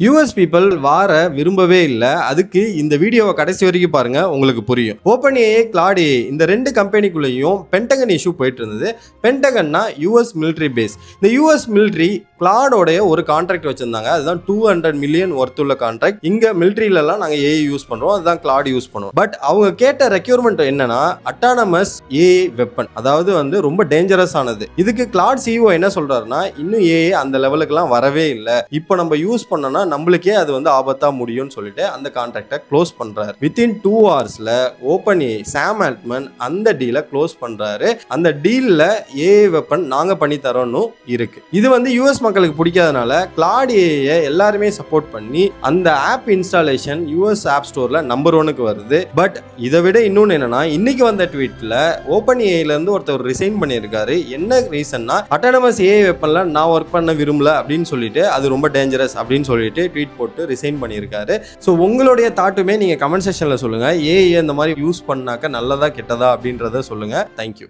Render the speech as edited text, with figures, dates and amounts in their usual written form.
US people வார விரும்பவே இல்லை. அதுக்கு இந்த வீடியோவை கடைசி வரைக்கும் பாருங்க, உங்களுக்கு புரியும். OpenAI, Claude AI இந்த ரெண்டு கம்பெனிக்குள்ளேயும் பென்டகன் இஷ்யூ போயிட்டு இருந்தது. பென்டகன்னா யூஎஸ் மிலிட்ரி பேஸ். இந்த யூஎஸ் மிலிட்ரி கிளாடோடைய ஒரு கான்ட்ராக்ட் வச்சிருந்தாங்க. அதுதான் 200 மில்லியன் ஒர்த் உள்ள கான்ட்ராக்ட். இங்க மிலிட்ரியிலலாம் நாங்கள் ஏஐ யூஸ் பண்றோம், அதுதான் கிளாட் யூஸ் பண்ணுவோம். பட் அவங்க கேட்ட ரெக்யூர்மெண்ட் என்னன்னா அட்டானமஸ் ஏஐ வெப்பன், அதாவது ரொம்ப டேஞ்சரஸ் ஆனது. இதுக்கு கிளாட் சிஇஓ என்ன சொல்றாருன்னா, இன்னும் ஏஐ அந்த லெவலுக்குலாம் வரவே இல்லை, இப்போ நம்ம யூஸ் பண்ணோம்னா நம்மளுக்கே அது ஆபத்தா முடியும்னு சொல்லிட்டு அந்த கான்ட்ராக்டை க்ளோஸ் பண்றாரு. வித்தின் 2 ஹவர்ஸ்ல OpenAI சாம் ஆல்ட்மன் அந்த டீலை க்ளோஸ் பண்றாரு. அந்த டீல்ல ஏஐ வெப்பன் நாங்க பண்ணி தரோம்னு இருக்கு. இது யூஎஸ் மக்களுக்கு பிடிக்காதனால கிளாட் ஏஐ எல்லாருமே சப்போர்ட் பண்ணி அந்த ஆப் இன்ஸ்டாலேஷன் யூஎஸ் ஆப் ஸ்டோர்ல நம்பர் 1க்கு வருது. பட் இதை விட இன்னொன்னு என்னன்னா, இன்னைக்கு வந்த ட்வீட்ல OpenAIல இருந்து ஒருத்தர் ரிசைன் பண்ணியிருக்காரு. என்ன ரீசன்னா, அட்டானமஸ் ஏஐ வெப்பன்ல நான் ஒர்க் பண்ண விரும்பல அப்படின்னு சொல்லிட்டு, அது ரொம்ப டேஞ்சரஸ் அப்படின்னு சொல்லிட்டு ட்வீட் போட்டு ரிசைன் பண்ணியிருக்காரு. ஸோ உங்களுடைய தாட்டுமே நீங்க கமெண்ட் செக்ஷன்ல சொல்லுங்க. ஏஐ இந்த மாதிரி யூஸ் பண்ணாக்க நல்லதா கெட்டதா அப்படின்றத சொல்லுங்க. தேங்க்யூ.